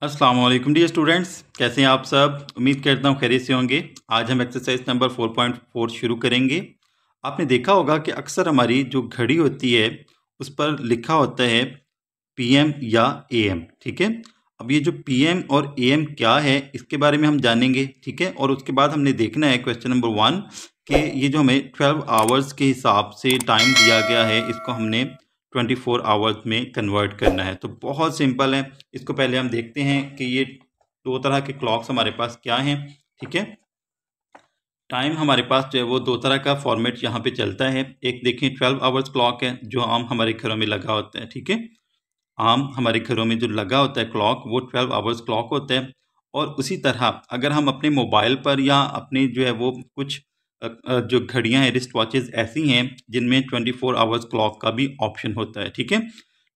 अस्सलाम वालेकुम dear students, कैसे हैं आप सब। उम्मीद करता हूँ खैरियत से होंगे। आज हम एक्सरसाइज नंबर 4.4 शुरू करेंगे। आपने देखा होगा कि अक्सर हमारी जो घड़ी होती है उस पर लिखा होता है पीएम या एएम। ठीक है, अब ये जो पीएम और एएम क्या है इसके बारे में हम जानेंगे। ठीक है, और उसके बाद हमने देखना है क्वेश्चन नंबर 1 कि ये जो हमें 12 आवर्स के हिसाब से टाइम दिया गया है इसको हमने 24 आवर्स में कन्वर्ट करना है। तो बहुत सिंपल है। इसको पहले हम देखते हैं कि ये दो तरह के क्लॉक्स हमारे पास क्या हैं। ठीक है, टाइम हमारे पास जो है वो दो तरह का फॉर्मेट यहाँ पे चलता है। एक देखें 12 आवर्स क्लॉक है जो आम हमारे घरों में लगा होता है। ठीक है, आम हमारे घरों में जो लगा होता है क्लॉक वो 12 आवर्स क्लॉक होता है। और उसी तरह अगर हम अपने मोबाइल पर या अपने जो है वो कुछ जो घड़ियां हैं रिस्ट वॉचेस ऐसी हैं जिनमें 24 आवर्स क्लॉक का भी ऑप्शन होता है। ठीक है,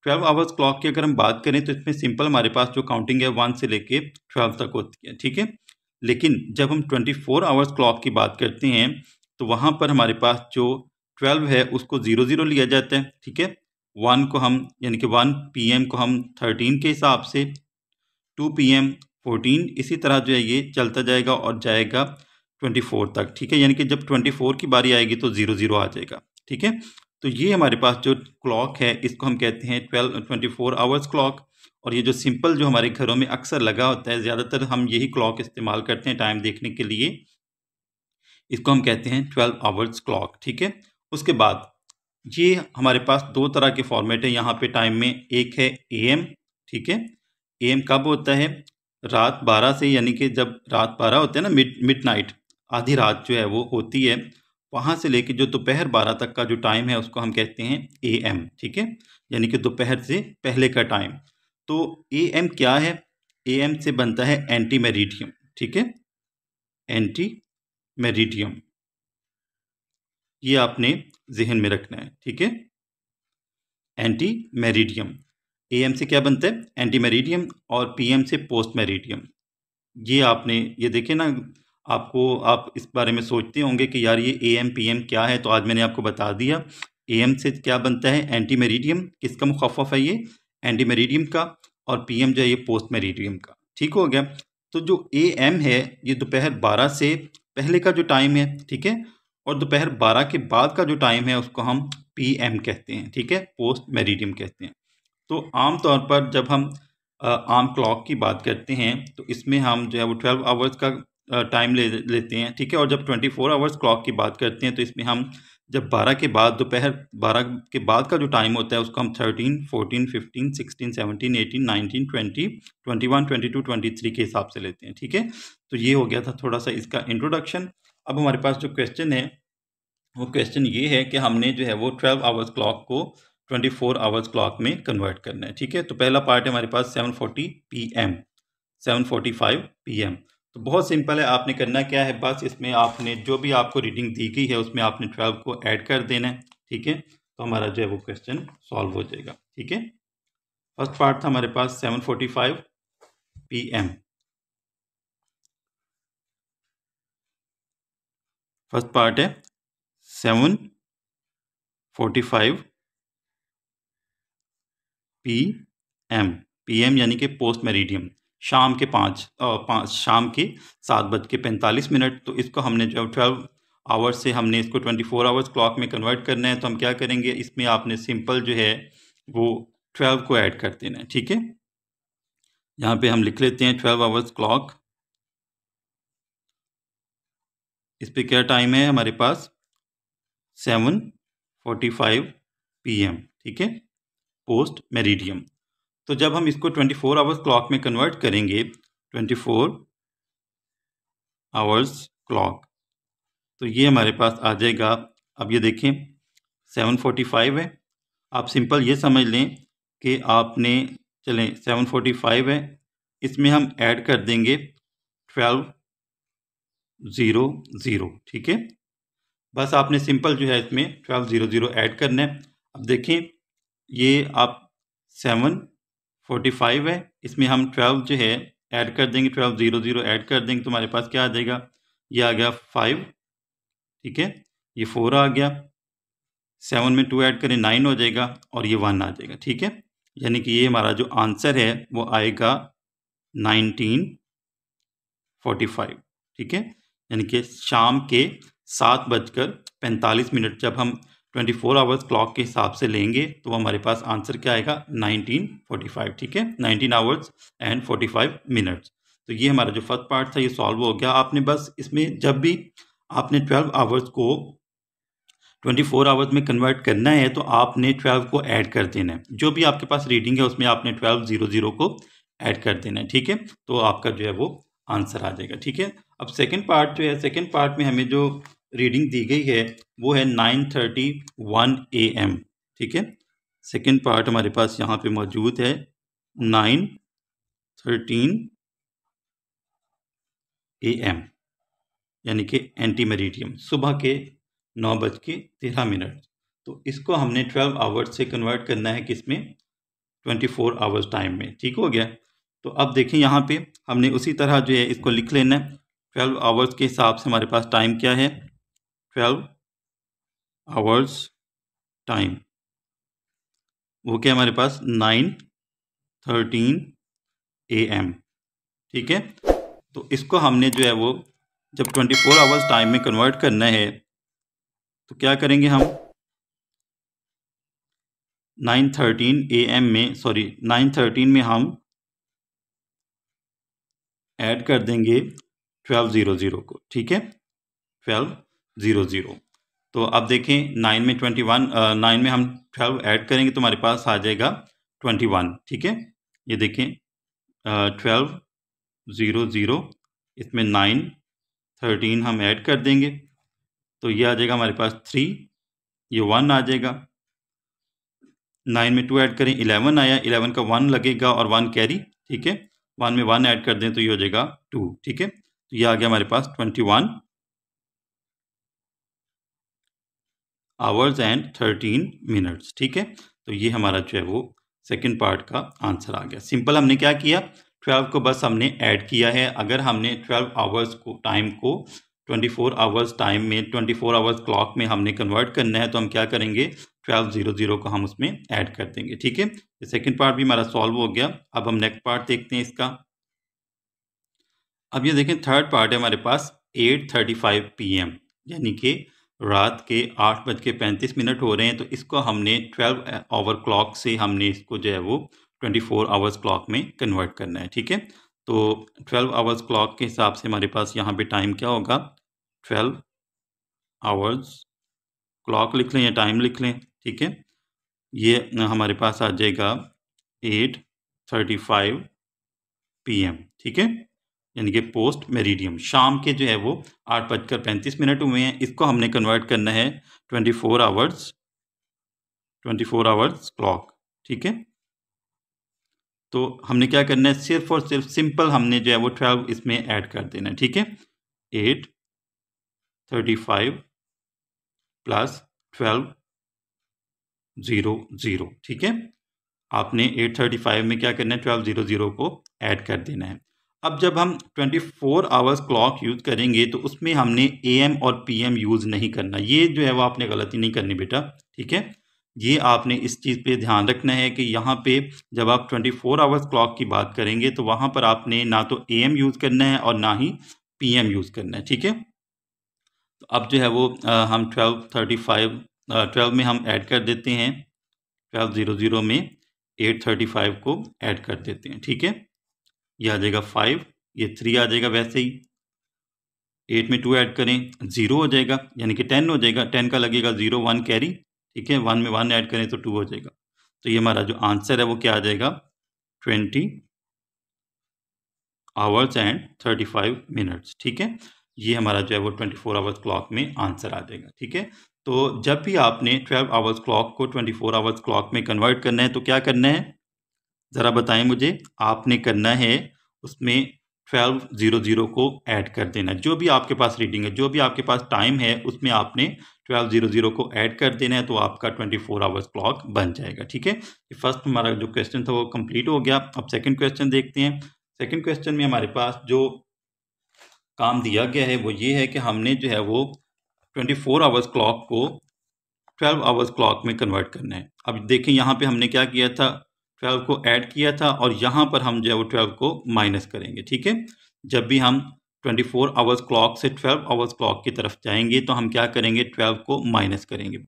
12 आवर्स क्लॉक की अगर हम बात करें तो इसमें सिंपल हमारे पास जो काउंटिंग है 1 से लेके 12 तक होती है। ठीक है, लेकिन जब हम 24 आवर्स क्लॉक की बात करते हैं तो वहाँ पर हमारे पास जो 12 है उसको 00 लिया जाता है। ठीक है, 1 को हम यानी कि 1 पीएम को हम 13 के हिसाब से, 2 पीएम 14, इसी तरह जो है ये चलता जाएगा और जाएगा 24 तक। ठीक है, यानी कि जब 24 की बारी आएगी तो 00 आ जाएगा। ठीक है, तो ये हमारे पास जो क्लॉक है इसको हम कहते हैं 24 आवर्स क्लॉक। और ये जो सिंपल जो हमारे घरों में अक्सर लगा होता है, ज़्यादातर हम यही क्लॉक इस्तेमाल करते हैं टाइम देखने के लिए, इसको हम कहते हैं 12 आवर्स क्लॉक। ठीक है, उसके बाद ये हमारे पास दो तरह के फॉर्मेट है यहाँ पे टाइम में। एक है एएम। ठीक है, एएम कब होता है? रात 12 से, यानी कि जब रात 12 होते हैं ना, मिड नाइट, आधी रात जो है वो होती है, वहाँ से लेके जो दोपहर 12 तक का जो टाइम है उसको हम कहते हैं एएम। ठीक है, यानी कि दोपहर से पहले का टाइम। तो एएम क्या है? एएम से बनता है एंटी मेरिडियम। ठीक है, एंटी मेरिडियम, ये आपने जहन में रखना है। ठीक है, एंटी मेरिडियम, एएम से क्या बनता है? एंटी मेरिडियम, और पीएम से पोस्ट मेरिडियम। ये आपने ये देखे ना, आपको आप इस बारे में सोचते होंगे कि यार ये एएम पीएम क्या है, तो आज मैंने आपको बता दिया। एएम से क्या बनता है? Anti meridiem. किसका मुखफ़फ़ है ये? एंटी मेरिडियम का। और पीएम जो है ये पोस्ट मेरिडियम का। ठीक हो गया। तो जो एएम है ये दोपहर 12 से पहले का जो टाइम है। ठीक है, और दोपहर 12 के बाद का जो टाइम है उसको हम पीएम कहते हैं। ठीक है, पोस्ट मेरिडियम कहते हैं। तो आम तौर पर जब हम आम क्लॉक की बात करते हैं तो इसमें हम जो है वो 12 आवर्स का टाइम लेते हैं। ठीक है, और जब 24 आवर्स क्लॉक की बात करते हैं तो इसमें हम जब 12 के बाद, दोपहर 12 के बाद का जो टाइम होता है उसको हम 13, 14, 15, 16, 17, 18, 19, 20, 21, 22, 23 के हिसाब से लेते हैं। ठीक है, तो ये हो गया था थोड़ा सा इसका इंट्रोडक्शन। अब हमारे पास जो क्वेश्चन है वो क्वेश्चन ये है कि हमने जो है वो 12 आवर्स क्लॉक को 24 आवर्स क्लॉक में कन्वर्ट करना है। ठीक है, तो पहला पार्ट है हमारे पास 7:40 पीएम, 7:45 पीएम। तो बहुत सिंपल है, आपने करना क्या है, बस इसमें आपने जो भी आपको रीडिंग दी गई है उसमें आपने 12 को ऐड कर देना है। ठीक है, तो हमारा जो है वो क्वेश्चन सॉल्व हो जाएगा। ठीक है, फर्स्ट पार्ट था हमारे पास 7:45 पीएम। फर्स्ट पार्ट है 7:45 पीएम। पीएम यानी कि पोस्ट मेरिडियम, शाम के 7:45। तो इसको हमने जो 12 आवर्स से हमने इसको 24 आवर्स क्लॉक में कन्वर्ट करना है। तो हम क्या करेंगे, इसमें आपने सिंपल जो है वो 12 को ऐड कर देना है। ठीक है, यहाँ पे हम लिख लेते हैं 12 आवर्स क्लॉक। इस पे क्या टाइम है हमारे पास? 7:45 पीएम। ठीक है, पोस्ट मेरिडियम। तो जब हम इसको 24 आवर्स क्लॉक में कन्वर्ट करेंगे, 24 आवर्स क्लॉक, तो ये हमारे पास आ जाएगा। अब ये देखें 7:45 है, आप सिंपल ये समझ लें कि आपने, चलें 7:45 है, इसमें हम ऐड कर देंगे 12:00। ठीक है, बस आपने सिंपल जो है इसमें 12:00 ऐड करना है। अब देखें ये आप 7:45 है, इसमें हम 12 जो है ऐड कर देंगे, 12:00 ऐड कर देंगे तो हमारे पास क्या आ जाएगा? ये आ गया 5। ठीक है, ये 4 आ गया, 7 में 2 ऐड करें 9 हो जाएगा, और ये 1 आ जाएगा। ठीक है, यानी कि ये हमारा जो आंसर है वो आएगा 19:45, ठीक है। यानी कि शाम के 7:45 जब हम 24 आवर्स क्लॉक के हिसाब से लेंगे तो हमारे पास आंसर क्या आएगा 19:45, ठीक है। 19 आवर्स एंड 45 मिनट्स। तो ये हमारा जो फर्स्ट पार्ट था ये सॉल्व हो गया। आपने बस इसमें जब भी आपने 12 आवर्स को 24 आवर्स में कन्वर्ट करना है तो आपने 12 को ऐड कर देना है। जो भी आपके पास रीडिंग है उसमें आपने 12:00 को ऐड कर देना है, ठीक है। तो आपका जो है वो आंसर आ जाएगा, ठीक है। अब सेकंड पार्ट जो है, सेकंड पार्ट में हमें जो रीडिंग दी गई है वो है 9:31 AM, ठीक है। सेकंड पार्ट हमारे पास यहाँ पे मौजूद है 9:13 AM, यानी कि एंटी मेरिडियम, सुबह के 9:13। तो इसको हमने 12 आवर्स से कन्वर्ट करना है किसमें 24 आवर्स टाइम में, ठीक हो गया। तो अब देखें यहाँ पे हमने उसी तरह जो है इसको लिख लेना है। 12 आवर्स के हिसाब से हमारे पास टाइम क्या है 12 आवर्स टाइम, वो क्या हमारे पास 9:13 AM, ठीक है। तो इसको हमने जो है वो जब 24 आवर्स टाइम में कन्वर्ट करना है तो क्या करेंगे हम 9:13 AM में 9:13 में हम ऐड कर देंगे 12:00 को, ठीक है। 12:00। तो अब देखें 9 में 21 9 में हम 12 ऐड करेंगे तो हमारे पास आ जाएगा 21, ठीक है। ये देखें 12:00 इसमें 9:13 हम ऐड कर देंगे तो ये आ जाएगा हमारे पास 3, ये 1 आ जाएगा। 9 में 2 ऐड करें 11 आया, 11 का 1 लगेगा और 1 कैरी, ठीक है। 1 में 1 ऐड कर दें तो ये हो जाएगा 2, ठीक है। तो ये आ गया हमारे पास 21 आवर्स एंड 13 मिनट्स, ठीक है। तो ये हमारा जो है वो सेकंड पार्ट का आंसर आ गया। सिंपल हमने क्या किया 12 को बस हमने ऐड किया है। अगर हमने 12 आवर्स को टाइम को 24 आवर्स टाइम में 24 आवर्स क्लॉक में हमने कन्वर्ट करना है तो हम क्या करेंगे 12:00 को हम उसमें ऐड कर देंगे, ठीक है। सेकंड पार्ट भी हमारा सॉल्व हो गया। अब हम नेक्स्ट पार्ट देखते हैं इसका। अब ये देखें थर्ड पार्ट है हमारे पास 8:35 PM, यानी कि रात के 8:35 हो रहे हैं। तो इसको हमने 12 आवर क्लॉक से हमने इसको जो है वो 24 आवर्स क्लॉक में कन्वर्ट करना है, ठीक है। तो 12 आवर्स क्लॉक के हिसाब से हमारे पास यहाँ पे टाइम क्या होगा 12 आवर्स क्लॉक लिख लें या टाइम लिख लें, ठीक है। ये हमारे पास आ जाएगा 8:35 PM, ठीक है। यानी कि पोस्ट मेरिडियम, शाम के जो है वो 8:35 हुए हैं। इसको हमने कन्वर्ट करना है 24 आवर्स क्लॉक, ठीक है। तो हमने क्या करना है सिर्फ और सिर्फ सिंपल हमने जो है वो 12 इसमें ऐड कर देना है, ठीक है। 8:35 प्लस 12:00, ठीक है। आपने 8:35 में क्या करना है 12:00 को ऐड कर देना है। अब जब हम 24 आवर्स क्लॉक यूज़ करेंगे तो उसमें हमने AM और PM यूज़ नहीं करना। ये जो है वो आपने गलती नहीं करनी बेटा, ठीक है। ये आपने इस चीज़ पे ध्यान रखना है कि यहाँ पे जब आप 24 आवर्स क्लॉक की बात करेंगे तो वहाँ पर आपने ना तो AM यूज़ करना है और ना ही PM यूज़ करना है, ठीक है। तो अब जो है वो हम 12 में हम ऐड कर देते हैं 12:00 में 8:35 को ऐड कर देते हैं, ठीक है। ये आ जाएगा 5, ये 3 आ जाएगा वैसे ही। 8 में 2 ऐड करें 0 हो जाएगा, यानी कि 10 हो जाएगा। 10 का लगेगा 0, 1 कैरी, ठीक है। 1 में 1 ऐड करें तो 2 हो जाएगा। तो ये हमारा जो आंसर है वो क्या आ जाएगा 20 आवर्स एंड 35 मिनट्स, ठीक है। ये हमारा जो है वो 24 आवर्स क्लॉक में आंसर आ जाएगा, ठीक है। तो जब भी आपने 12 आवर्स क्लॉक को 24 आवर्स क्लॉक में कन्वर्ट करना है तो क्या करना है ज़रा बताएं मुझे। आपने करना है उसमें 12:00 को ऐड कर देना है। जो भी आपके पास रीडिंग है, जो भी आपके पास टाइम है उसमें आपने 12:00 को ऐड कर देना है तो आपका 24 आवर्स क्लॉक बन जाएगा, ठीक है। फर्स्ट हमारा जो क्वेश्चन था वो कंप्लीट हो गया। अब सेकंड क्वेश्चन देखते हैं। सेकंड क्वेश्चन में हमारे पास जो काम दिया गया है वो ये है कि हमने जो है वो 24 आवर्स क्लॉक को 12 आवर्स क्लॉक में कन्वर्ट करना है। अब देखें यहाँ पे हमने क्या किया था 12 को ऐड किया था और यहाँ पर हम जो है वो 12 को माइनस करेंगे। ठीक है, जब भी हम 24 आवर्स क्लॉक से 12 आवर्स क्लॉक की तरफ जाएंगे तो हम क्या करेंगे, 12 को माइनस करेंगे।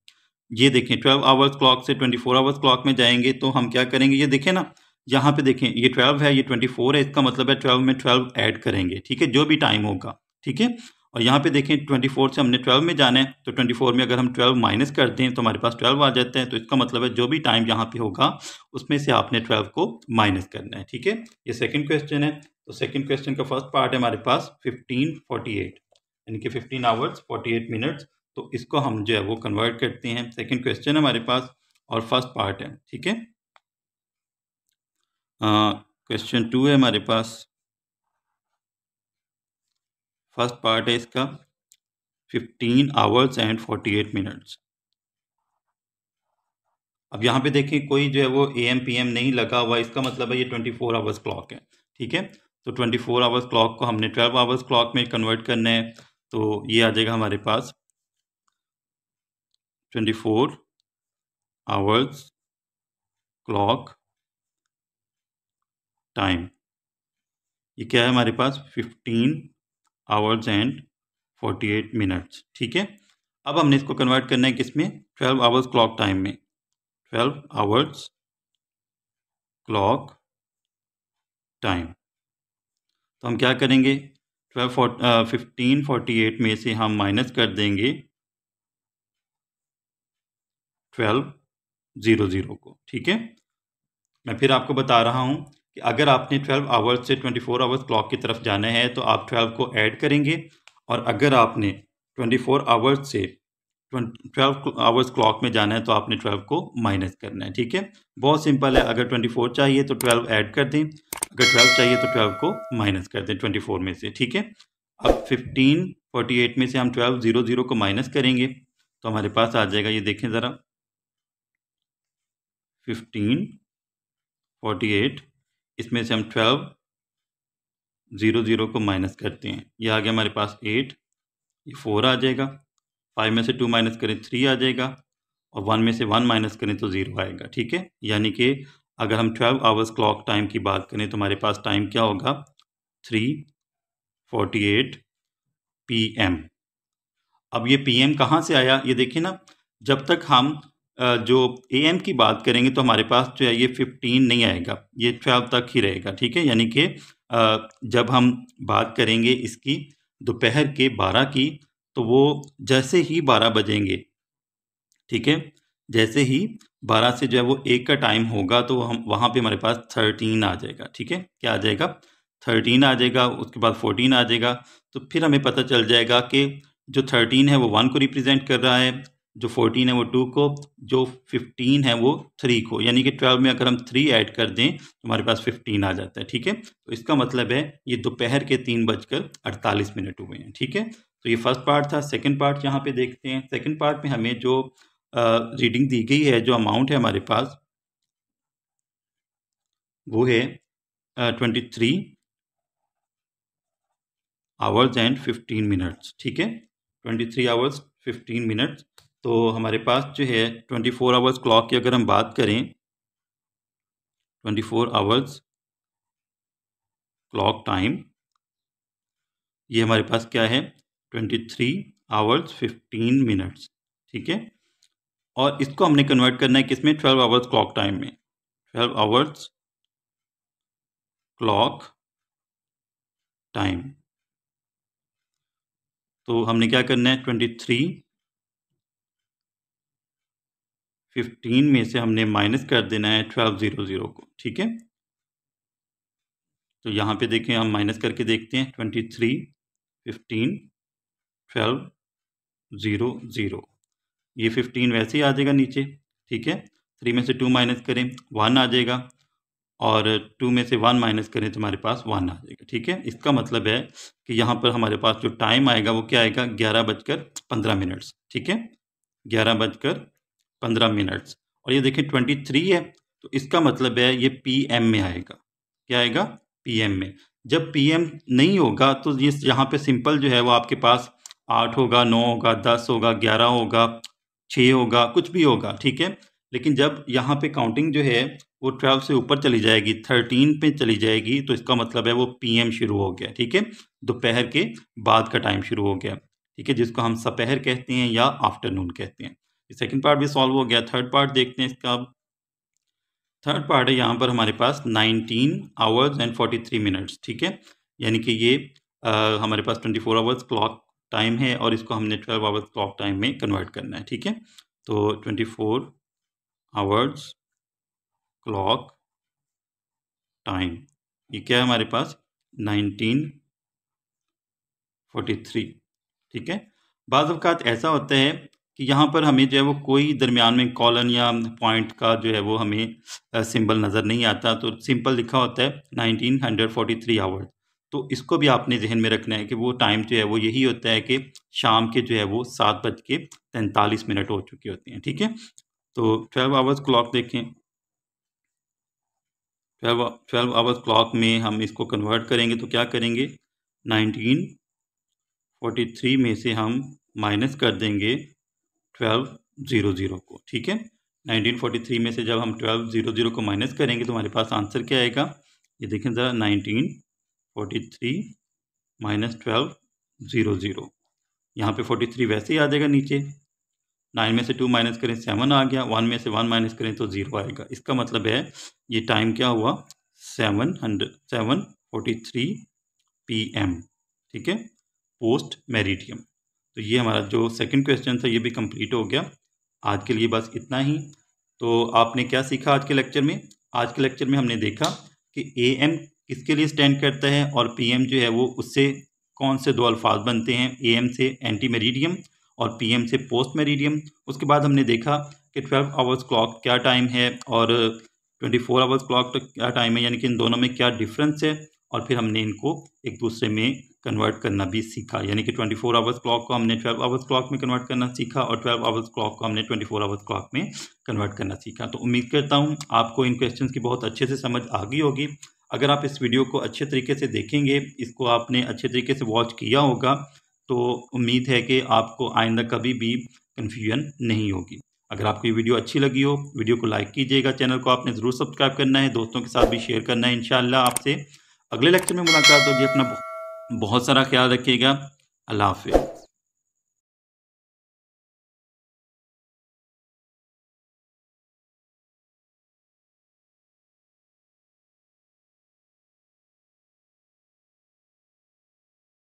ये देखें 12 आवर्स क्लॉक से 24 आवर्स क्लॉक में जाएंगे तो हम क्या करेंगे, ये देखें ना, यहाँ पे देखें ये 12 है, ये 24 है, इसका मतलब है 12 में 12 ऐड करेंगे। ठीक है, जो भी टाइम होगा। ठीक है, और यहाँ पे देखें 24 से हमने 12 में जाना है तो 24 में अगर हम 12 माइनस कर दें तो हमारे पास 12 आ जाता है। तो इसका मतलब है जो भी टाइम यहाँ पे होगा उसमें से आपने 12 को माइनस करना है। ठीक है, ये सेकंड क्वेश्चन है। तो सेकंड क्वेश्चन का फर्स्ट पार्ट है हमारे पास 15:48, यानी कि 15 आवर्स 48 मिनट्स। तो इसको हम जो है वो कन्वर्ट करते हैं। सेकंड क्वेश्चन है हमारे पास और फर्स्ट पार्ट है। ठीक है, क्वेश्चन 2 है हमारे पास, फर्स्ट पार्ट है इसका 15 आवर्स एंड 48 मिनट्स। अब यहाँ पे देखें कोई जो है वो AM PM नहीं लगा हुआ, इसका मतलब है ये 24 आवर्स क्लॉक है। ठीक है, तो 24 आवर्स क्लॉक को हमने 12 आवर्स क्लॉक में कन्वर्ट करना है। तो ये आ जाएगा हमारे पास 24 आवर्स क्लॉक टाइम। ये क्या है हमारे पास 15 आवर्स एंड 48 मिनट्स। ठीक है, अब हमने इसको कन्वर्ट करना है किसमें, 12 आवर्स क्लॉक टाइम में। 12 आवर्स क्लॉक टाइम, तो हम क्या करेंगे, 15:48 में से हम माइनस कर देंगे 12:00 को। ठीक है, मैं फिर आपको बता रहा हूँ कि अगर आपने 12 आवर्स से 24 आवर्स क्लॉक की तरफ जाना है तो आप 12 को ऐड करेंगे, और अगर आपने 24 आवर्स से 12 आवर्स क्लॉक में जाना है तो आपने 12 को माइनस करना है। ठीक है, बहुत सिंपल है। अगर 24 चाहिए तो 12 ऐड कर दें, अगर 12 चाहिए तो 12 को माइनस कर दें 24 में से। ठीक है, अब 15:48 में से हम 12:00 को माइनस करेंगे तो हमारे पास आ जाएगा, ये देखें ज़रा, 15:48, इसमें से हम 12:00 को माइनस करते हैं, ये आ गया हमारे पास 8, ये 4 आ जाएगा, 5 में से 2 माइनस करें 3 आ जाएगा, और 1 में से 1 माइनस करें तो 0 आएगा। ठीक है, यानी कि अगर हम 12 आवर्स क्लॉक टाइम की बात करें तो हमारे पास टाइम क्या होगा, 3:48 PM। अब ये PM कहाँ से आया, ये देखिए ना, जब तक हम जो AM की बात करेंगे तो हमारे पास जो है ये 15 नहीं आएगा, ये 12 तक ही रहेगा। ठीक है, यानी कि जब हम बात करेंगे इसकी दोपहर के 12 की, तो वो जैसे ही 12 बजेंगे, ठीक है, जैसे ही 12 से जो है वो 1 का टाइम होगा तो हम वहाँ पे हमारे पास 13 आ जाएगा। ठीक है, क्या आ जाएगा, 13 आ जाएगा, उसके बाद 14 आ जाएगा। तो फिर हमें पता चल जाएगा कि जो 13 है वो 1 को रिप्रेजेंट कर रहा है, जो 14 है वो 2 को, जो 15 है वो 3 को, यानी कि 12 में अगर हम 3 ऐड कर दें तो हमारे पास 15 आ जाता है। ठीक है, तो इसका मतलब है ये दोपहर के 3:48 हुए हैं। ठीक है, तो ये फर्स्ट पार्ट था। सेकंड पार्ट यहाँ पे देखते हैं। सेकंड पार्ट में हमें जो रीडिंग दी गई है, जो अमाउंट है हमारे पास, वो है 23 आवर्स एंड 15 मिनट्स। ठीक है, 23 आवर्स 15 मिनट्स। तो हमारे पास जो है 24 आवर्स क्लॉक की अगर हम बात करें, 24 आवर्स क्लॉक टाइम, ये हमारे पास क्या है, 23 आवर्स 15 मिनट्स। ठीक है, और इसको हमने कन्वर्ट करना है किसमें, 12 आवर्स क्लॉक टाइम में। 12 आवर्स क्लॉक टाइम, तो हमने क्या करना है, 23 15 में से हमने माइनस कर देना है 12:00 को। ठीक है, तो यहाँ पे देखें, हम माइनस करके देखते हैं, 23 15 12:00, ये 15 वैसे ही आ जाएगा नीचे। ठीक है, 3 में से 2 माइनस करें 1 आ जाएगा, और 2 में से 1 माइनस करें तो हमारे पास 1 आ जाएगा। ठीक है, इसका मतलब है कि यहाँ पर हमारे पास जो टाइम आएगा वो क्या आएगा, 11:15। ठीक है, 11:15, और ये देखिए 23 है, तो इसका मतलब है ये PM में आएगा। क्या आएगा, PM में। जब PM नहीं होगा तो ये यहाँ पे सिंपल जो है वो आपके पास 8 होगा, 9 होगा, 10 होगा, 11 होगा, 6 होगा, कुछ भी होगा। ठीक है, लेकिन जब यहाँ पे काउंटिंग जो है वो 12 से ऊपर चली जाएगी, 13 पे चली जाएगी, तो इसका मतलब है वो PM शुरू हो गया, ठीक है, दोपहर के बाद का टाइम शुरू हो गया, ठीक है, जिसको हम सपहर कहते हैं या आफ्टरनून कहते हैं। सेकंड पार्ट भी सॉल्व हो गया। थर्ड पार्ट देखते हैं इसका। थर्ड पार्ट है यहाँ पर हमारे पास 19 आवर्स एंड 43 मिनट्स, ठीक है, यानी कि ये हमारे पास 24 आवर्स क्लॉक टाइम है और इसको हमने 12 आवर्स क्लॉक टाइम में कन्वर्ट करना है, ठीक है। तो 24 आवर्स क्लॉक टाइम, ये क्या है हमारे पास 1943, ठीक है। बाज़ औक़ात ऐसा होता है कि यहाँ पर हमें जो है वो कोई दरमियान में कॉलन या पॉइंट का जो है वो हमें सिंबल नज़र नहीं आता, तो सिंपल लिखा होता है 1943 आवर्स। तो इसको भी आपने जहन में रखना है कि वो टाइम जो है वो यही होता है कि शाम के जो है वो 7:43 हो चुके होते हैं, ठीक है। तो 12 आवर्स क्लॉक देखें, 12 आवर्स क्लॉक में हम इसको कन्वर्ट करेंगे तो क्या करेंगे, 1943 में से हम माइनस कर देंगे 1200 को, ठीक है। 1943 में से जब हम 1200 को माइनस करेंगे तो हमारे पास आंसर क्या आएगा, ये देखें ज़रा, 1943 माइनस 1200, यहाँ पे 43 वैसे ही आ जाएगा नीचे, 9 में से 2 माइनस करें 7 आ गया, 1 में से 1 माइनस करें तो 0 आएगा। इसका मतलब है ये टाइम क्या हुआ, 7:43 PM, ठीक है, पोस्ट मेरिडियम। तो ये हमारा जो सेकंड क्वेश्चन था ये भी कंप्लीट हो गया। आज के लिए बस इतना ही। तो आपने क्या सीखा आज के लेक्चर में? आज के लेक्चर में हमने देखा कि AM किसके लिए स्टैंड करता है और PM जो है वो उससे कौन से दो अल्फाज बनते हैं, AM से एंटी मेरिडियम और PM से पोस्ट मेरिडियम। उसके बाद हमने देखा कि 12 आवर्स क्लॉक क्या टाइम है और 24 आवर्स क्लॉक क्या टाइम है, यानी कि इन दोनों में क्या डिफरेंस है, और फिर हमने इनको एक दूसरे में कन्वर्ट करना भी सीखा, यानी कि 24 आवर्स क्लॉक को हमने 12 आवर्स क्लॉक में कन्वर्ट करना सीखा और 12 आवर्स क्लॉक को हमने 24 आवर्स क्लॉक में कन्वर्ट करना सीखा। तो उम्मीद करता हूँ आपको इन क्वेश्चंस की बहुत अच्छे से समझ आ गई होगी। अगर आप इस वीडियो को अच्छे तरीके से देखेंगे, इसको आपने अच्छे तरीके से वॉच किया होगा, तो उम्मीद है कि आपको आइंदा कभी भी कन्फ्यूजन नहीं होगी। अगर आपको ये वीडियो अच्छी लगी हो, वीडियो को लाइक कीजिएगा, चैनल को आपने ज़रूर सब्सक्राइब करना है, दोस्तों के साथ भी शेयर करना है। इंशाअल्लाह आपसे अगले लेक्चर में मुलाकात होगी। अपना बहुत सारा ख्याल रखिएगा। अल्लाह हाफ़िज़।